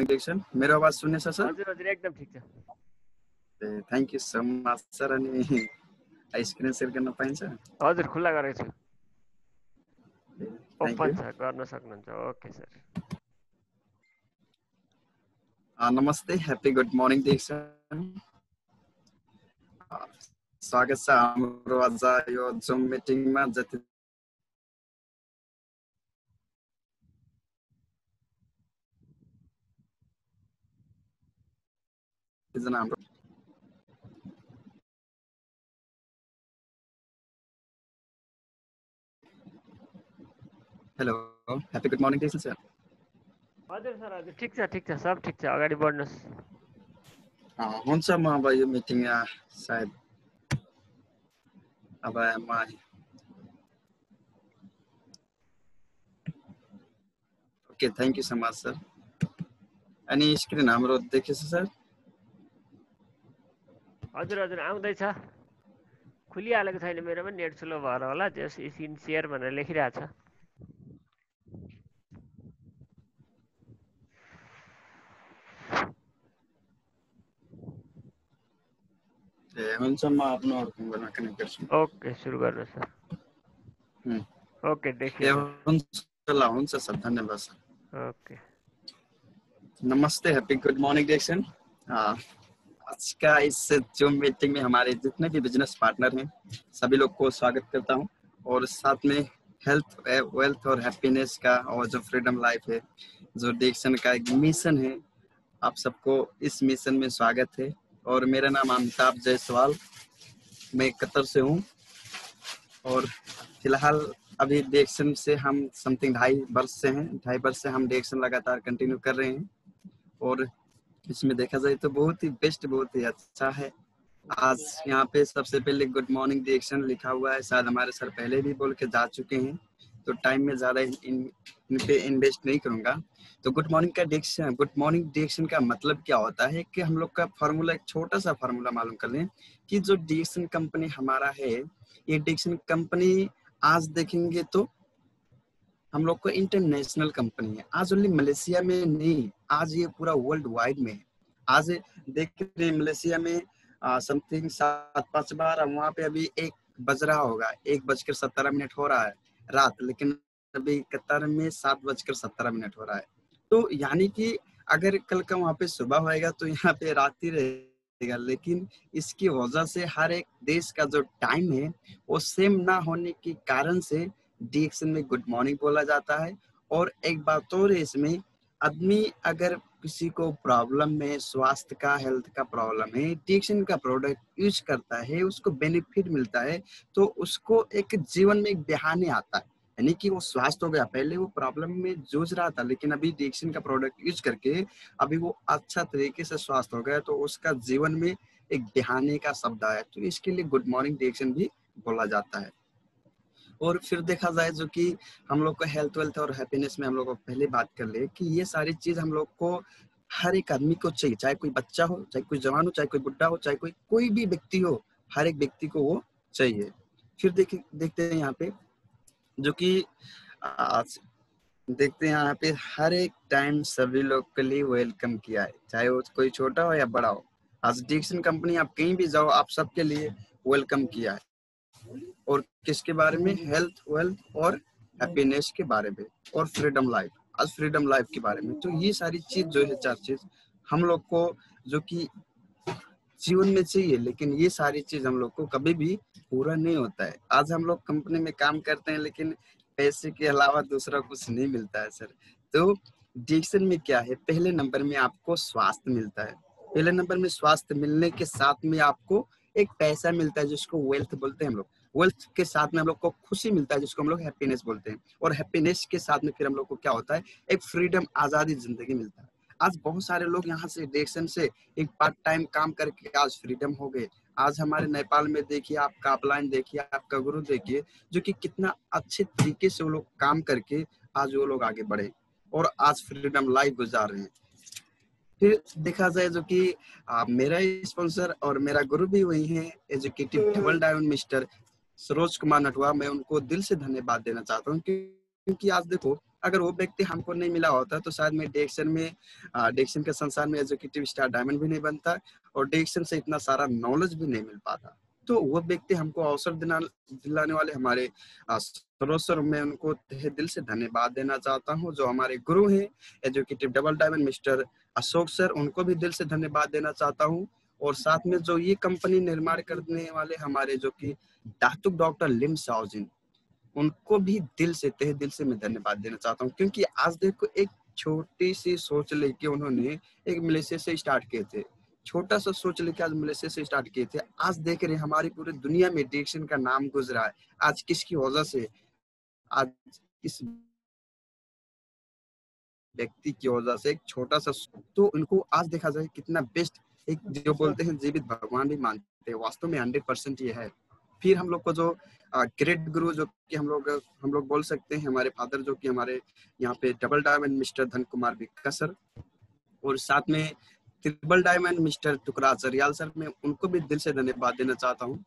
Dixon मेरो आवाज सुन्नेछ sir? हजुर हजुर एकदम ठीक छ। Thank you so much sir. अनि स्क्रिन शेयर गर्न पाइन्छ? हजुर खुला गरेको छु। Thank open you. छ, गर्न सक्नुहुन्छ। Okay sir. नमस्ते, ह्यापी गुड मर्निङ डिक्सन। स्वागत छ हाम्रो आज यो जुम मिटिङमा। जति जना हाम्रो hello, happy good morning Dixon sir. हजुर सर, हजुर ठीक छ, सब ठीक छ। अगाडि बढ्नुहोस्। हुन्छ, म अब यो मिटिङ सायद अब म okay, thank you so much sir. अनि स्क्रिन हाम्रो देखिन्छ सर? हजुर हजुर आउँदैछ। खुलिहालेको छैन, मेरोमा नेट स्लो भएर होला। जस स्क्रिन सेयर भनेर लेखिरहेछ। हुन्छ, म आफ्नो फोनमा कनेक्ट गर्छु। ओके, सुरु गर्नुहोस् सर। ओके, देखियो सर। हुन्छ सर, धन्यवाद सर। ओके, नमस्ते, हैप्पी गुड मॉर्निंग डिक्सन। आज का इस जूम मीटिंग में हमारे जितने भी बिजनेस पार्टनर हैं सभी लोग को स्वागत करता हूं। और साथ में हेल्थ, वेल्थ और हैप्पीनेस का और जो फ्रीडम लाइफ है, जो डिक्सन का एक मिशन है, आप सबको इस मिशन में स्वागत है। और मेरा नाम अमिताभ जायसवाल, मैं कतर से हूँ। और फिलहाल अभी डिक्सन से हम समथिंग 2.5 वर्ष से हम डिक्सन लगातार कंटिन्यू कर रहे हैं। और इसमें देखा जाए तो बहुत ही बेस्ट, बहुत ही अच्छा है। आज यहाँ पे सबसे पहले गुड मॉर्निंग डिक्सन लिखा हुआ है, शायद हमारे सर पहले भी बोल के जा चुके हैं, तो टाइम में ज़्यादा इन पे इन्वेस्ट नहीं करूँगा। तो गुड मॉर्निंग डिक्सन का मतलब क्या होता है कि हम लोग का फार्मूला, एक छोटा सा फार्मूला मालूम कर लें कि जो डिक्सन कंपनी हमारा है, ये डिक्सन कंपनी आज देखेंगे तो हम लोग को इंटरनेशनल कंपनी है। आज ओनली मलेशिया में नहीं, आज ये पूरा वर्ल्ड वाइड में है। आज देख रहे मलेशिया में समथिंग 7-5 बार, वहाँ पे अभी 1 बज रहा होगा, 1:17 हो रहा है रात, लेकिन अभी कतर में 7:17 हो रहा है। तो यानी कि अगर कल का वहाँ पे सुबह होएगा तो यहाँ पे रात ही रहेगा। लेकिन इसकी वजह से हर एक देश का जो टाइम है वो सेम ना होने के कारण से डिक्सन में गुड मॉर्निंग बोला जाता है। और एक बात और है इसमें, आदमी अगर किसी को प्रॉब्लम में, स्वास्थ्य का, हेल्थ का प्रॉब्लम है, डिक्सन का प्रोडक्ट यूज करता है, उसको बेनिफिट मिलता है, तो उसको एक जीवन में एक बहाने आता है। यानी कि वो स्वास्थ्य हो गया, पहले वो प्रॉब्लम में जूझ रहा था, लेकिन अभी डिक्सन का प्रोडक्ट यूज करके अभी वो अच्छा तरीके से स्वास्थ्य हो गया, तो उसका जीवन में एक बहाने का शब्द आया, तो इसके लिए गुड मॉर्निंग डिक्सन भी बोला जाता है। और फिर देखा जाए जो कि हम लोग को हेल्थ, वेल्थ और हैप्पीनेस में हम लोग को पहले बात कर ले कि ये सारी चीज हम लोग को हर एक आदमी को चाहिए, चाहे कोई बच्चा हो, चाहे कोई जवान हो, चाहे कोई बुढ़ा हो, चाहे कोई भी व्यक्ति हो, हर एक व्यक्ति को वो चाहिए। फिर देखते हैं यहाँ पे जो कि आज देखते हैं यहाँ पे हर एक टाइम सभी लोग के लिए वेलकम किया है, चाहे वो कोई छोटा हो या बड़ा हो। आज डिक्सन कंपनी आप कहीं भी जाओ, आप सबके लिए वेलकम किया है। और किसके बारे में? हेल्थ, वेल्थ और हैप्पीनेस के बारे में, और फ्रीडम लाइफ, आज फ्रीडम लाइफ के बारे में। तो ये सारी चीज जो है, 4 चीज हम लोग को जो कि जीवन में चाहिए, लेकिन ये सारी चीज हम लोग को कभी भी पूरा नहीं होता है। आज हम लोग कंपनी में काम करते हैं, लेकिन पैसे के अलावा दूसरा कुछ नहीं मिलता है सर। तो डिक्सन में क्या है, पहले नंबर में आपको स्वास्थ्य मिलता है। पहले नंबर में स्वास्थ्य मिलने के साथ में आपको एक पैसा मिलता है, जिसको वेल्थ बोलते हैं हम लोग। वेल्थ के साथ में हम लोग को खुशी मिलता है, जिसको हम लोग हैप्पीनेस बोलते हैं। और हैप्पीनेस के साथ में फिर हम लोग को क्या होता है, एक फ्रीडम, आजादी जिंदगी मिलता है। आज बहुत सारे लोग यहाँ से डिक्सन से एक पार्ट टाइम काम करके आज फ्रीडम हो गए। आज हमारे नेपाल में देखिए, आपका अपलाइन देखिए, आपका गुरु देखिए, जो कि कितना अच्छे तरीके से वो लोग काम करके आज वो लोग आगे बढ़े और आज फ्रीडम लाइफ गुजार रहे हैं। फिर देखा जाए जो कि मेरा स्पॉन्सर और मेरा गुरु भी वही है, educative double diamond mister Saroj Kumar Natwa. मैं उनको दिल से धन्यवाद देना चाहता हूँ, क्योंकि आज देखो, अगर वो व्यक्ति हमको नहीं मिला होता तो शायद मैं डिक्शन के संसार में एग्जीक्यूटिव स्टार डायमंड भी नहीं बनता और डिक्शन से इतना सारा नॉलेज भी नहीं मिल पाता। तो वो व्यक्ति हमको अवसर दिलाने वाले हमारे सर, मैं उनको तहे दिल से धन्यवाद देना चाहता हूँ। जो हमारे गुरु हैं educative double diamond mister Ashok sir, उनको भी दिल से धन्यवाद देना चाहता हूँ। और साथ में जो ये कंपनी निर्माण करने वाले हमारे जो कि दातुक डॉक्टर लिम साओजिन, उनको भी दिल से तहे दिल से मैं धन्यवाद देना चाहता हूँ। क्योंकि आज देखो एक छोटी सी सोच लेके उन्होंने एक मलेशिया से स्टार्ट किए थे, छोटा सा सोच लेके आज मलेशिया से स्टार्ट किए थे। आज देख रहे हैं हमारी पूरी दुनिया में डिक्शन का नाम गुजरा है। आज किसकी वजह से? आज इस व्यक्ति की वजह से, एक छोटा सा। तो उनको आज देखा जाए कितना बेस्ट, एक जो बोलते हैं जीवित भगवान भी मानते हैं, वास्तव में 100% ये है। फिर हम लोग को जो ग्रेट गुरु जो कि हम लोग बोल सकते हैं हमारे फादर, जो कि हमारे यहाँ पे double diamond mister Dhan Kumar विक्का सर, और साथ में ट्रिपल डायमंड मिस्टर टुकराज चरियाल सर, मैं उनको भी दिल से धन्यवाद देना चाहता हूँ।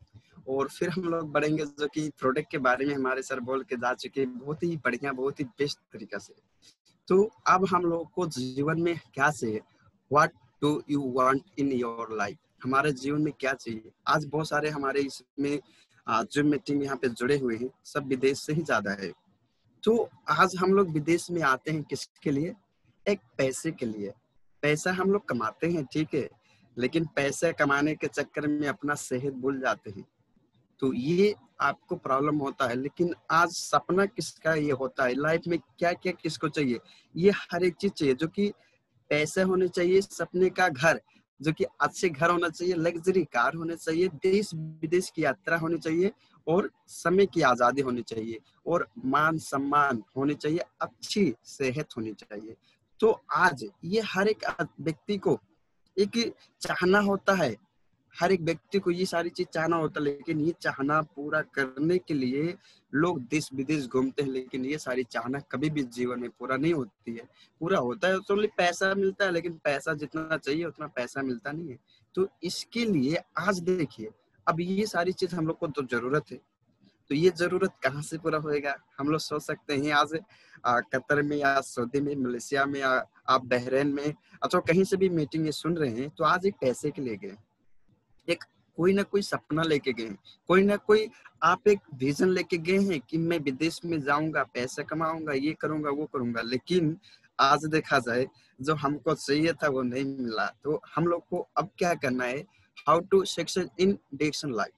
और फिर हम लोग बढ़ेंगे जो कि प्रोडक्ट के बारे में हमारे सर बोल के जा चुके बहुत ही बढ़िया, बहुत ही बेस्ट तरीका से। तो अब हम लोग को जीवन में क्या चाहिए, what do you want in your life, हमारे जीवन में क्या चाहिए। आज बहुत सारे हमारे इसमें जो मीटिंग यहाँ पे जुड़े हुए हैं सब विदेश से ही ज्यादा है। तो आज हम लोग विदेश में आते हैं किसके लिए? एक पैसे के लिए। पैसा हम लोग कमाते हैं, ठीक है, लेकिन पैसे कमाने के चक्कर में अपना सेहत भूल जाते हैं। तो ये आपको प्रॉब्लम होता है। लेकिन आज सपना किसका ये होता है, लाइफ में क्या क्या किसको चाहिए, ये हर एक चीज चाहिए। जो कि पैसे होने चाहिए, सपने का घर, जो कि अच्छे घर होना चाहिए, लग्जरी कार होने चाहिए, देश विदेश की यात्रा होनी चाहिए, और समय की आजादी होनी चाहिए, और मान सम्मान होनी चाहिए, अच्छी सेहत होनी चाहिए। तो आज ये हर एक व्यक्ति को एक चाहना होता है, हर एक व्यक्ति को ये सारी चीज चाहना होता है। लेकिन ये चाहना पूरा करने के लिए लोग देश विदेश घूमते हैं, लेकिन ये सारी चाहना कभी भी जीवन में पूरा नहीं होती है। पूरा होता है तो पैसा मिलता है, लेकिन पैसा जितना चाहिए उतना पैसा मिलता नहीं है। तो इसके लिए आज देखिए, अब ये सारी चीज हम लोग को तो जरूरत है। तो ये जरूरत कहाँ से पूरा होएगा? हम लोग सोच सकते हैं आज कतर में या सऊदी में, मलेशिया में, या आप बहरीन में, अथवा कहीं से भी मीटिंग ये सुन रहे हैं, तो आज एक पैसे के लिए गए, एक कोई ना कोई सपना लेके गए, कोई ना कोई आप एक विजन लेके गए हैं कि मैं विदेश में जाऊंगा, पैसा कमाऊंगा, ये करूंगा, वो करूंगा। लेकिन आज देखा जाए जो हमको चाहिए था वो नहीं मिला। तो हम लोग को अब क्या करना है, how to success in diction life.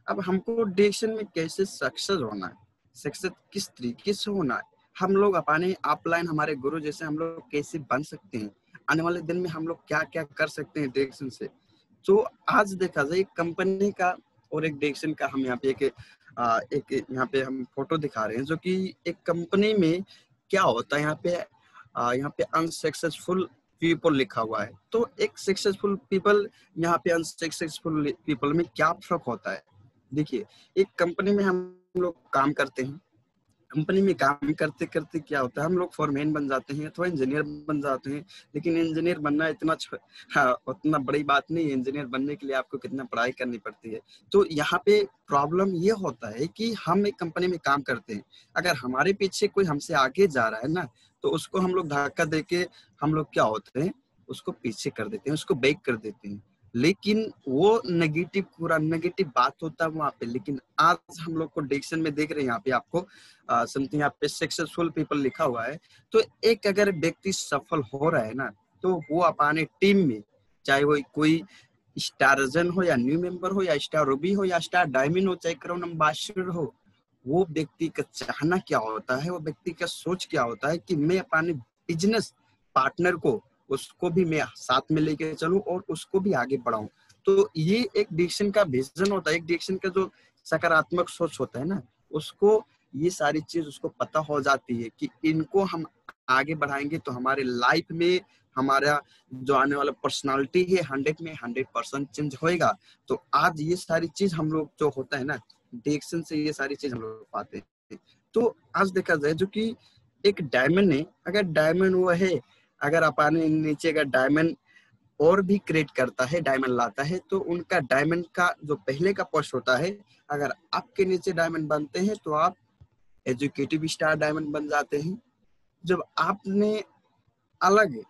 अब हमको डिक्शन में कैसे सक्सेस होना है, सक्सेस किस तरीके से होना है, हम लोग अपने अपलाइन हमारे गुरु जैसे हम लोग कैसे बन सकते हैं, आने वाले दिन में हम लोग क्या क्या कर सकते हैं डिक्शन से। तो आज देखा जाए एक कंपनी का और एक डिक्शन का, हम यहाँ पे एक यहाँ पे हम फोटो दिखा रहे हैं, जो कि एक कंपनी में क्या होता है, यहाँ पे अनसक्सेसफुल पीपल लिखा हुआ है। तो एक सक्सेसफुल पीपल, यहाँ पे अनसक्सेसफुल पीपल में क्या फर्क होता है? देखिए, एक कंपनी में हम लोग काम करते हैं, कंपनी में काम करते करते क्या होता है, हम लोग फॉरमैन बन जाते हैं अथवा इंजीनियर बन जाते हैं। लेकिन इंजीनियर बनना उतना बड़ी बात नहीं है। इंजीनियर बनने के लिए आपको कितना पढ़ाई करनी पड़ती है। तो यहाँ पे प्रॉब्लम ये होता है कि हम एक कंपनी में काम करते हैं, अगर हमारे पीछे कोई हमसे आगे जा रहा है ना, तो उसको हम लोग धक्का देके हम लोग क्या होते हैं, उसको पीछे कर देते हैं, उसको बैक कर देते हैं। लेकिन वो नेगेटिव, पूरा नेगेटिव बात होता है वहां पे। लेकिन आज हम लोग को डिक्शन में देख रहे हैं, यहाँ पे आपको समथिंग यहाँ पे सक्सेसफुल पीपल लिखा हुआ है। तो एक अगर व्यक्ति सफल हो रहा है ना, तो वो अपने टीम में, चाहे वो कोई स्टारजन हो या न्यू मेंबर हो या स्टार रूबी हो या स्टार डायमंड हो, चाहे क्राउन एम्बेसडर हो, वो व्यक्ति का चाहना क्या होता है, वो व्यक्ति का सोच क्या होता है कि मैं अपने बिजनेस पार्टनर को, उसको भी मैं साथ में लेके चलूं और उसको भी आगे बढ़ाऊं। तो ये एक डिक्शन का विजन होता है, एक डिक्शन का जो सकारात्मक सोच होता है ना, उसको ये सारी चीज उसको पता हो जाती है कि इनको हम आगे बढ़ाएंगे तो हमारे लाइफ में हमारा जो आने वाला पर्सनालिटी है 100 में 100% चेंज होएगा। तो आज ये सारी चीज हम लोग जो होता है ना, डिक्शन से ये सारी चीज हम लोग पाते हैं। तो आज देखा जाए जो कि एक डायमंड है, अगर डायमंड वो है, अगर अपने नीचे का डायमंड और भी क्रिएट करता है, डायमंड लाता है, तो उनका डायमंड का जो पहले का पोस्ट होता है, अगर आपके नीचे डायमंड बनते हैं तो आप एजुकेटिव स्टार डायमंड बन जाते हैं। जब आपने अलग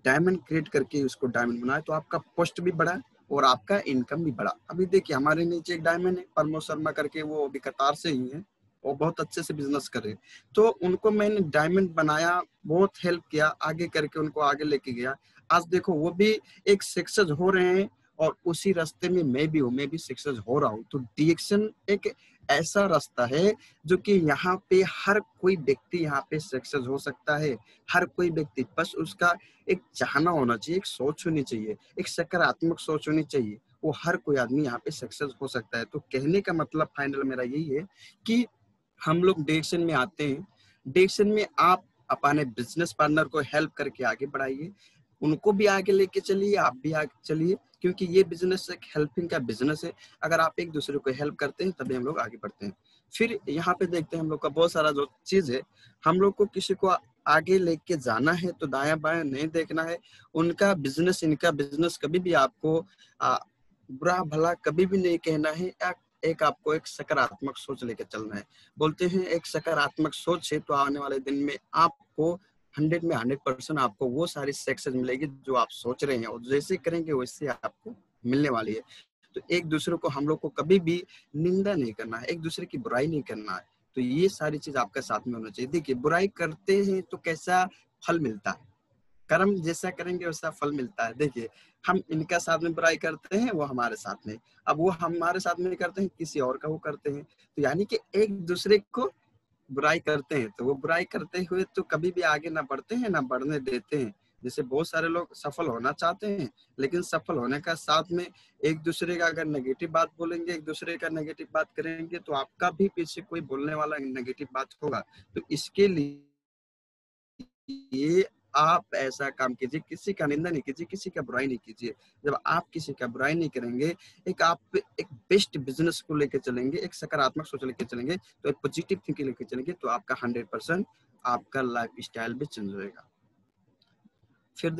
डायमंड क्रिएट करके उसको डायमंड बनाया तो आपका पोस्ट भी बढ़ा और आपका इनकम भी बढ़ा। अभी देखिए हमारे नीचे एक डायमंड है प्रमोद शर्मा करके, वो अभी कतार से ही है, वो बहुत अच्छे से बिजनेस कर रहे हैं। तो उनको मैंने डायमंड बनाया, बहुत हेल्प किया, आगे करके उनको आगे लेके गया। आज देखो वो भी एक सक्सेस हो रहे हैं और उसी रास्ते में मैं भी हूँ, मैं भी सक्सेस हो रहा हूँ। तो डीएक्शन एक ऐसा रास्ता है जो कि यहाँ पे हर कोई व्यक्ति यहाँ पे सक्सेस हो सकता है। हर कोई व्यक्ति, बस उसका एक चाहना होना चाहिए, एक सोच होनी चाहिए, एक सकारात्मक सोच होनी चाहिए, वो हर कोई आदमी यहाँ पे सक्सेस हो सकता है। तो कहने का मतलब फाइनल मेरा यही है कि हम लोग डायरेक्शन में आते हैं, डायरेक्शन में आप अपने बिजनेस पार्टनर को हेल्प करके आगे बढ़ाइए, उनको भी आगे लेके चलिए, आप भी आगे चलिए, क्योंकि ये बिजनेस एक हेल्पिंग का बिजनेस है। अगर आप एक दूसरे को हेल्प करते हैं तभी हम लोग आगे बढ़ते हैं। फिर यहाँ पे देखते हैं हम लोग का बहुत सारा जो चीज है, हम लोग को किसी को आगे लेके जाना है तो दायां बायां नहीं देखना है। उनका बिजनेस इनका बिजनेस कभी भी आपको बुरा भला कभी भी नहीं कहना है। एक आपको एक सकारात्मक सोच लेके चलना है। बोलते हैं एक सकारात्मक सोच है तो आने वाले दिन में आपको 100 में 100% आपको वो सारी सक्सेस मिलेगी जो आप सोच रहे हैं, और जैसे करेंगे वैसे आपको मिलने वाली है। तो एक दूसरे को हम लोग को कभी भी निंदा नहीं करना है, एक दूसरे की बुराई नहीं करना है। तो ये सारी चीज आपके साथ में होना चाहिए। देखिए बुराई करते हैं तो कैसा फल मिलता है, कर्म जैसा करेंगे वैसा फल मिलता है। देखिए हम इनका साथ में बुराई करते हैं, वो हमारे साथ में, अब वो हमारे साथ में करते हैं, किसी और का वो करते हैं। तो यानी कि एक दूसरे को बुराई करते हैं, तो वो बुराई करते हुए तो कभी भी आगे ना बढ़ते हैं ना बढ़ने देते हैं। जैसे बहुत सारे लोग सफल होना चाहते हैं, लेकिन सफल होने का साथ में एक दूसरे का अगर नेगेटिव बात बोलेंगे, एक दूसरे का नेगेटिव बात करेंगे, तो आपका भी पीछे कोई बोलने वाला नेगेटिव बात होगा। तो इसके लिए आप ऐसा काम कीजिए, किसी का निंदा नहीं कीजिए, किसी का बुराई नहीं कीजिए। जब आप किसी का बुराई नहीं करेंगे, एक आप एक बेस्ट बिजनेस को लेकर चलेंगे, एक सकारात्मक सोच लेकर चलेंगे, तो एक पॉजिटिव थिंकिंग लेकर चलेंगे, तो आपका 100% आपका लाइफ स्टाइल भी चेंज होएगा। फिर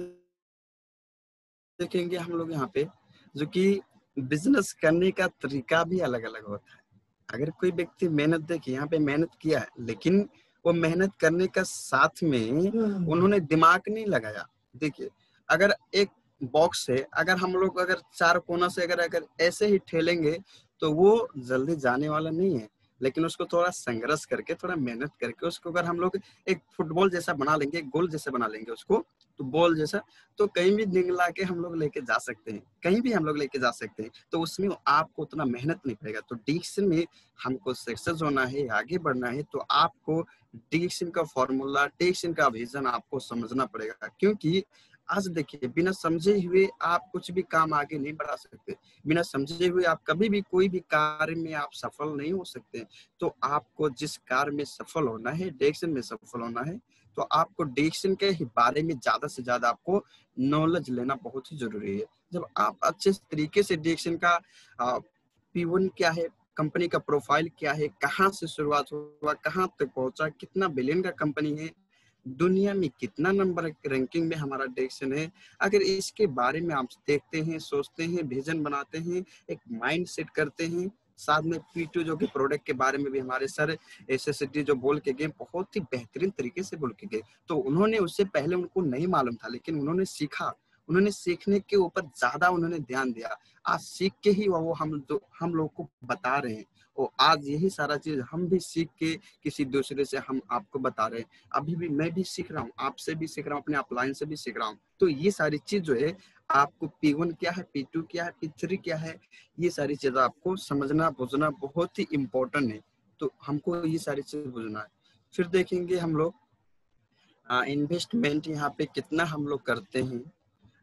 देखेंगे हम लोग यहाँ पे जो कि बिजनेस करने का तरीका भी अलग अलग होता है। अगर कोई व्यक्ति मेहनत, देखिए यहाँ पे मेहनत किया है, लेकिन वो मेहनत करने का साथ में उन्होंने दिमाग नहीं लगाया। देखिए अगर एक बॉक्स है, अगर हम लोग अगर चार कोना से अगर अगर ऐसे ही ठेलेंगे तो वो जल्दी जाने वाला नहीं है। लेकिन उसको थोड़ा संघर्ष करके, थोड़ा मेहनत करके उसको अगर हम लोग एक फुटबॉल जैसा बना लेंगे, एक गोल जैसा बना लेंगे उसको, तो बॉल जैसा, तो कहीं भी निगला के हम लोग लेके जा सकते हैं, कहीं भी हम लोग लेके जा सकते हैं। तो उसमें आपको उतना मेहनत नहीं पड़ेगा। तो डिक्शन में हमको सक्सेस होना है, आगे बढ़ना है, तो आपको डिक्शन का फॉर्मूला, डिक्शन का विजन आपको समझना पड़ेगा। क्योंकि आज देखिए बिना समझे हुए आप कुछ भी काम आगे नहीं बढ़ा सकते, बिना समझे हुए आप कभी भी कोई भी कार्य में आप सफल नहीं हो सकते। तो आपको जिस कार्य में सफल होना है, डिक्शन में सफल होना है, तो आपको डिक्शन के ही बारे में ज्यादा से ज्यादा आपको नॉलेज लेना बहुत ही जरूरी है। जब आप अच्छे तरीके से डिक्शन का P1 क्या है, कंपनी का प्रोफाइल क्या है, कहाँ से शुरुआत हुआ, कहाँ तक पहुंचा, कितना बिलियन का कंपनी है, दुनिया में कितना नंबर रैंकिंग में हमारा डायरेक्शन है, अगर इसके बारे में आप देखते हैं, सोचते हैं, विजन बनाते हैं, एक माइंड सेट करते हैं, साथ में P2 जो कि प्रोडक्ट के बारे में भी हमारे सर SSD जो बोल के गए, बहुत ही बेहतरीन तरीके से बोल के गए। तो उन्होंने उससे पहले उनको नहीं मालूम था, लेकिन उन्होंने सीखा, उन्होंने सीखने के ऊपर ज्यादा उन्होंने ध्यान दिया। आज सीख के ही वो हम लोग को बता रहे हैं, और आज यही सारा चीज हम भी सीख के किसी दूसरे से हम आपको बता रहे हैं। अभी भी मैं भी सीख रहा हूँ, आपसे भी सीख रहा हूँ, अपने अपलाइन से भी सीख रहा हूँ। तो ये सारी चीज जो है, आपको P1 क्या है, P2 क्या है, P3 क्या है, ये सारी चीजें आपको समझना बुझना बहुत ही इम्पोर्टेंट है। तो हमको ये सारी चीज बुझना है। फिर देखेंगे हम लोग इन्वेस्टमेंट यहाँ पे कितना हम लोग करते हैं।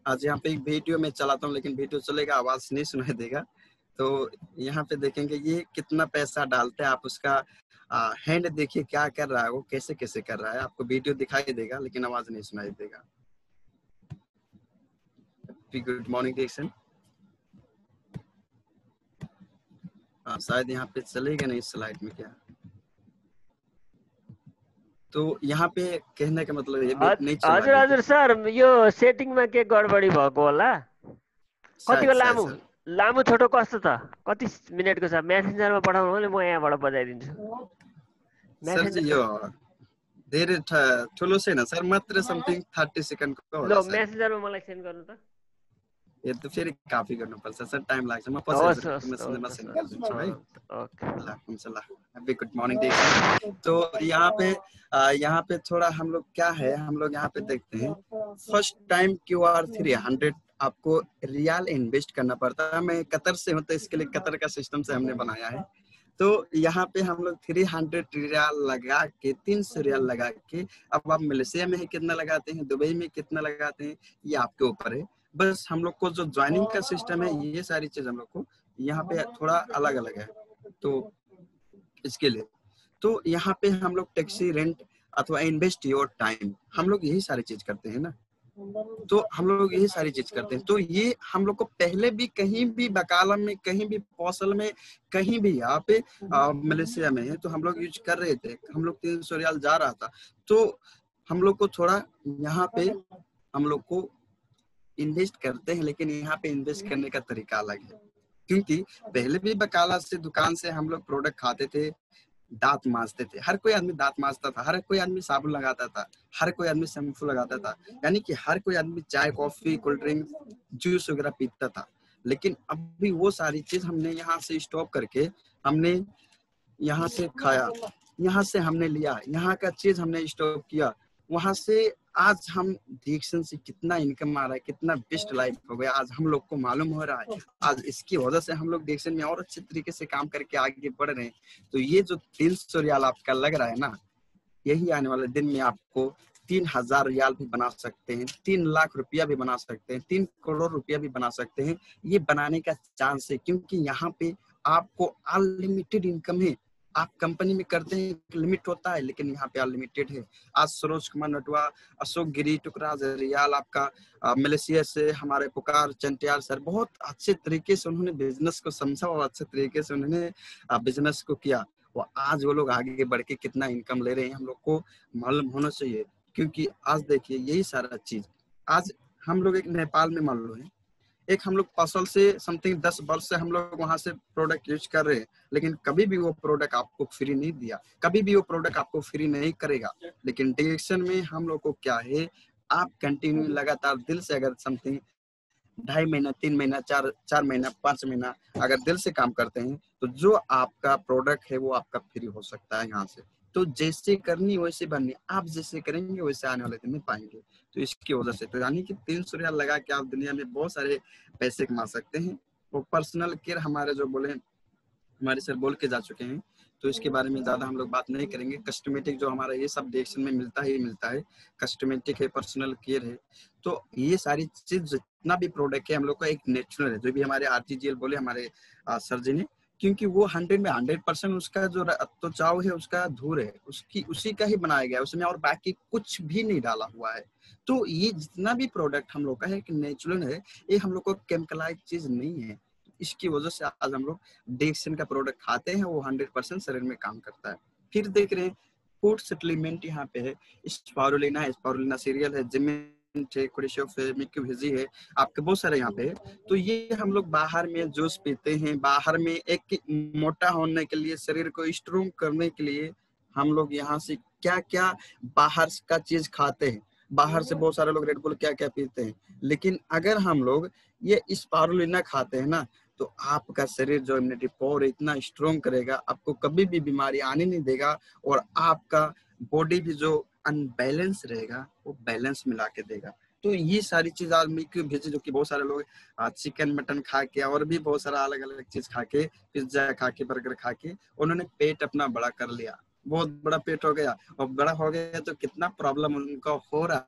आज यहाँ पे एक वीडियो में चलाता हूँ, लेकिन वीडियो चलेगा, आवाज नहीं सुनाई देगा। तो यहाँ पे देखेंगे ये कितना पैसा डालते हैं आप, उसका हैंड देखिए क्या कर रहा है, वो कैसे कैसे कर रहा है। आपको वीडियो दिखाई देगा लेकिन आवाज नहीं सुनाई देगा। गुड मॉर्निंग डिक्शन, शायद यहाँ पे चलेगा नहीं स्लाइड में क्या। तो यहाँ पे कहने का मतलब ये नहीं चला हजुर अभी हजुर भी, सर, यो सेटिङमा के गडबडी भएको होला। शायद कतिको शायद लामो सर। लामो छोटो कस्तो छ, कति मिनटको छ? म्यासेन्जरमा पठाउनु भने म यहाँबाट बजाइदिन्छु। सर जी म्यासेन्जर यो धेरै ठुलो छैन सर, मात्र समथिङ 30 सेकेन्डको होला ल सर। मेसेन्जरमा मलाई सेन्ड गर्नु त। यो त फेरि कपी गर्नुपर्छ सर, टाइम लाग्छ। म पछि हवस् हजुरको हवस् मेसेन्जरमा हुन्छ सेन्ड सर, गरिदिन्छु है। ओके। ल हुन्छ ल, हैप्पी गुड मॉर्निंग देखिए। तो यहाँ पे थोड़ा हम लोग क्या है, हम लोग यहाँ पे देखते हैं फर्स्ट टाइम QR 300 आपको रियाल इन्वेस्ट करना पड़ता है। मैं कतर से हूँ तो इसके लिए कतर का सिस्टम से हमने बनाया है। तो यहाँ पे हम लोग 300 रियाल लगा के 300 रियाल लगा के, अब आप मलेशिया में कितना लगाते हैं, दुबई में कितना लगाते हैं, ये आपके ऊपर है। बस हम लोग को जो ज्वाइनिंग का सिस्टम है, ये सारी चीज हम लोग को यहाँ पे थोड़ा अलग अलग है। तो इसके लिए तो यहाँ पे हम लोग टैक्सी रेंट अथवा इन्वेस्ट योर टाइम, हम लोग यही सारी चीज करते हैं ना। तो हम लोग यही सारी चीज करते हैं। तो ये हम लोग को पहले भी कहीं भी बकालम में, कहीं भी पौसल में, कहीं भी यहाँ पे मलेशिया में है, तो हम लोग यूज कर रहे थे। हम लोग 300 रियाल जा रहा था, तो हम लोग को थोड़ा यहाँ पे हम लोग को इन्वेस्ट करते हैं, लेकिन यहाँ पे इन्वेस्ट करने का तरीका अलग है। क्योंकि पहले भी बकाला से, दुकान से हम लोग प्रोडक्ट खाते थे, दांत मांजते थे। हर कोई आदमी दांत मांजता था, हर कोई आदमी साबुन लगाता था, हर कोई आदमी शैम्पू लगाता था, यानी कि हर कोई आदमी चाय, कॉफी, कोल्ड ड्रिंक, जूस वगैरह पीता था। लेकिन अभी वो सारी चीज हमने यहाँ से स्टॉप करके, हमने यहाँ से खाया, यहाँ से हमने लिया, यहाँ का चीज हमने स्टॉप किया, वहां से आज हम डिएक्शन से कितना इनकम आ रहा है, कितना बेस्ट लाइफ हो गया, आज हम लोग को मालूम हो रहा है। आज इसकी वजह से हम लोग डिएक्शन में और अच्छे तरीके से काम करके आगे बढ़ रहे हैं। तो ये जो 300 रियाल आपका लग रहा है ना, यही आने वाले दिन में आपको 3000 रियाल भी बना सकते हैं, 3 लाख रुपया भी बना सकते हैं, 3 करोड़ रुपया भी बना सकते हैं। ये बनाने का चांस है, क्योंकि यहाँ पे आपको अनलिमिटेड इनकम है। आप कंपनी में करते हैं लिमिट होता है, लेकिन यहाँ पे अनलिमिटेड है। आज सरोज कुमार नटवा, अशोक गिरी, टुकराज रियाल आपका मलेशिया से, हमारे पुकार चंटियाल सर, बहुत अच्छे तरीके से उन्होंने बिजनेस को समझा और अच्छे तरीके से उन्होंने बिजनेस को किया। वो आज वो लोग आगे बढ़ के कितना इनकम ले रहे हैं, हम लोग को मालूम होना चाहिए। क्योंकि आज देखिए यही सारा चीज, आज हम लोग एक नेपाल में मान लो है, एक हम लोग फसल से समथिंग 10 वर्ष से हम लोग वहां से प्रोडक्ट यूज कर रहे हैं, लेकिन कभी भी वो प्रोडक्ट आपको फ्री नहीं दिया, कभी भी वो प्रोडक्ट आपको फ्री नहीं करेगा। लेकिन डिएक्शन में हम लोग को क्या है, आप कंटिन्यू लगातार दिल से अगर समथिंग 2.5 महीना, 3 महीना, 4 महीना, 5 महीना अगर दिल से काम करते हैं, तो जो आपका प्रोडक्ट है वो आपका फ्री हो सकता है यहाँ से। तो जैसे करनी वैसे बननी, आप जैसे करेंगे वैसे आने वाले दिन में पाएंगे। तो इसकी वजह से तो यानी कि 300 रियाल लगा के आप दुनिया में बहुत सारे पैसे कमा सकते हैं। वो पर्सनल केयर हमारे जो बोले, हमारे सर बोल के जा चुके हैं, तो इसके बारे में ज्यादा हम लोग बात नहीं करेंगे। कस्टमेटिक जो हमारा ये सब डिएक्शन में मिलता ही मिलता है, कस्टमेटिक है, पर्सनल केयर है। तो ये सारी चीज जितना भी प्रोडक्ट है हम लोग का एक नेचुरल है, जो भी हमारे RTGL बोले हमारे सर जी ने, क्योंकि वो 100 में 100% उसका जो त्वचाव है, उसका धूर है, उसकी उसी का ही बनाया गया है उसमें, और बाकी कुछ भी नहीं डाला हुआ है। तो ये जितना भी प्रोडक्ट हम लोग का है एक नेचुरल है, ये हम लोग को केमिकलाइज चीज नहीं है। इसकी वजह से आज हम लोग डिएक्शन का प्रोडक्ट खाते हैं, वो 100% शरीर में काम करता है। फिर देख रहे हैं फूड सप्लीमेंट यहाँ पे है, स्पारुलिना सीरियल है, जिमिंट है, कोडिशोफ है, मिक्यूविजी है, आपके बहुत सारे यहाँ पे है। तो ये हम लोग बाहर में जूस पीते हैं, बाहर में एक मोटा होने के लिए, शरीर को स्ट्रोंग करने के लिए हम लोग यहाँ से क्या क्या बाहर का चीज खाते हैं। बाहर से बहुत सारे लोग रेड बुल क्या क्या पीते हैं, लेकिन अगर हम लोग ये स्पारुलिना खाते हैं ना, तो आपका शरीर जो इम्यूनिटी पावर इतना स्ट्रोंग करेगा, आपको कभी भी बीमारी आने नहीं देगा, और आपका बॉडी भी जो अनबैलेंस रहेगा वो बैलेंस मिला के देगा। तो ये सारी चीज आज मिल्की भेजे, जो कि बहुत सारे लोग चिकन मटन खा के और भी बहुत सारा अलग अलग चीज खा के, पिज्जा खा के, बर्गर खा के, उन्होंने पेट अपना बड़ा कर लिया, बहुत बड़ा पेट हो गया, और बड़ा हो गया तो कितना प्रॉब्लम उनको हो रहा